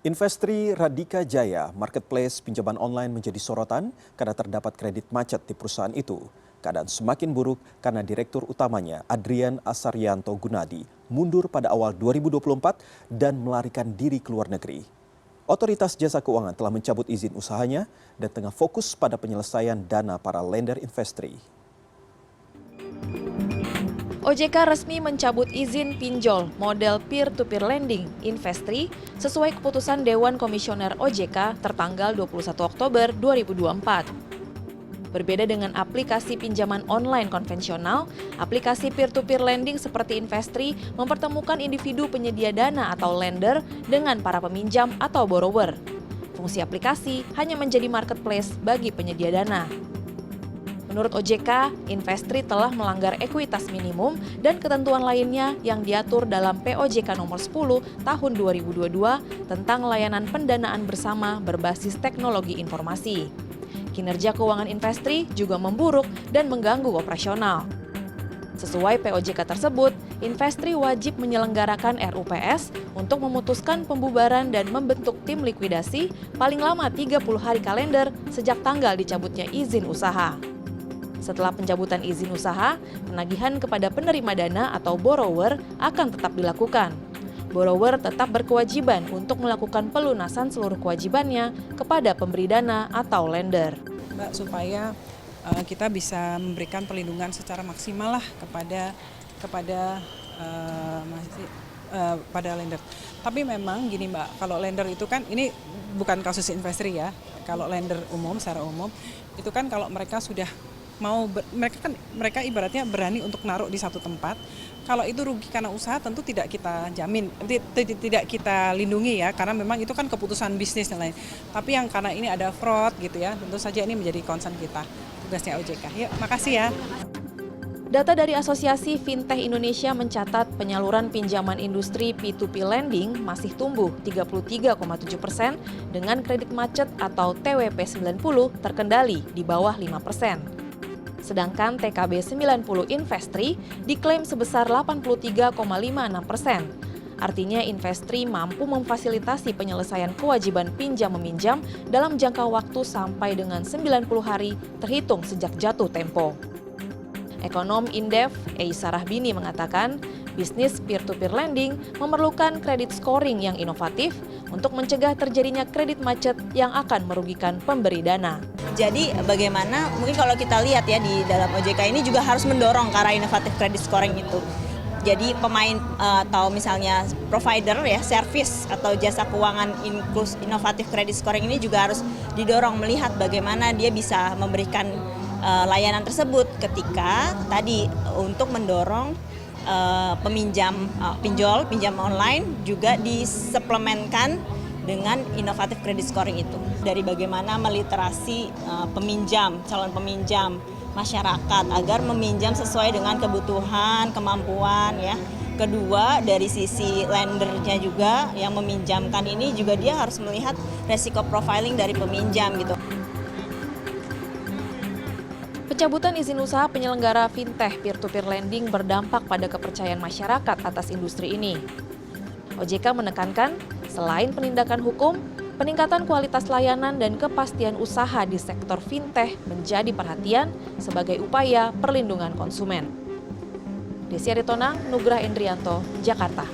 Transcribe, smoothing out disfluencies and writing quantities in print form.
Investri Radika Jaya, marketplace pinjaman online menjadi sorotan karena terdapat kredit macet di perusahaan itu. Keadaan semakin buruk karena direktur utamanya, Adrian Asaryanto Gunadi, mundur pada awal 2024 dan melarikan diri ke luar negeri. Otoritas Jasa Keuangan telah mencabut izin usahanya dan tengah fokus pada penyelesaian dana para lender Investri. OJK resmi mencabut izin pinjol model peer-to-peer lending Investri sesuai keputusan Dewan Komisioner OJK tertanggal 21 Oktober 2024. Berbeda dengan aplikasi pinjaman online konvensional, aplikasi peer-to-peer lending seperti Investri mempertemukan individu penyedia dana atau lender dengan para peminjam atau borrower. Fungsi aplikasi hanya menjadi marketplace bagi penyedia dana. Menurut OJK, Investri telah melanggar ekuitas minimum dan ketentuan lainnya yang diatur dalam POJK nomor 10 tahun 2022 tentang layanan pendanaan bersama berbasis teknologi informasi. Kinerja keuangan Investri juga memburuk dan mengganggu operasional. Sesuai POJK tersebut, Investri wajib menyelenggarakan RUPS untuk memutuskan pembubaran dan membentuk tim likuidasi paling lama 30 hari kalender sejak tanggal dicabutnya izin usaha. Setelah pencabutan izin usaha, penagihan kepada penerima dana atau borrower akan tetap dilakukan. Borrower tetap berkewajiban untuk melakukan pelunasan seluruh kewajibannya kepada pemberi dana atau lender. Mbak, supaya kita bisa memberikan perlindungan secara maksimal lah pada lender. Tapi memang gini Mbak, kalau lender itu kan ini bukan kasus Investri ya. Kalau lender umum secara umum itu kan kalau mereka sudah mereka ibaratnya berani untuk naruh di satu tempat. Kalau itu rugi karena usaha tentu tidak kita jamin, tidak kita lindungi ya, karena memang itu kan keputusan bisnis dan lain. Tapi yang karena ini ada fraud gitu ya, tentu saja ini menjadi concern kita, tugasnya OJK. Yuk, makasih ya. Data dari Asosiasi Fintech Indonesia mencatat penyaluran pinjaman industri P2P lending masih tumbuh 33,7% dengan kredit macet atau TWP 90 terkendali di bawah 5%. Sedangkan TKB 90 Investri diklaim sebesar 83,56%. Artinya Investri mampu memfasilitasi penyelesaian kewajiban pinjam-meminjam dalam jangka waktu sampai dengan 90 hari terhitung sejak jatuh tempo. Ekonom Indef, Eisa Rahbini mengatakan, bisnis peer-to-peer lending memerlukan kredit scoring yang inovatif untuk mencegah terjadinya kredit macet yang akan merugikan pemberi dana. Jadi bagaimana, mungkin kalau kita lihat ya di dalam OJK ini juga harus mendorong ke arah inovatif kredit scoring itu. Jadi pemain atau misalnya provider ya, service atau jasa keuangan inovatif kredit scoring ini juga harus didorong melihat bagaimana dia bisa memberikan layanan tersebut ketika tadi untuk mendorong pinjam online juga disuplemenkan dengan inovatif kredit scoring itu. Dari bagaimana meliterasi calon peminjam masyarakat agar meminjam sesuai dengan kebutuhan, kemampuan ya. Kedua, dari sisi lendernya juga yang meminjamkan ini juga dia harus melihat resiko profiling dari peminjam gitu. Pencabutan izin usaha penyelenggara fintech peer-to-peer lending berdampak pada kepercayaan masyarakat atas industri ini. OJK menekankan, selain penindakan hukum, peningkatan kualitas layanan dan kepastian usaha di sektor fintech menjadi perhatian sebagai upaya perlindungan konsumen. Desi Aritonang, Nugraha Endrianto, Jakarta.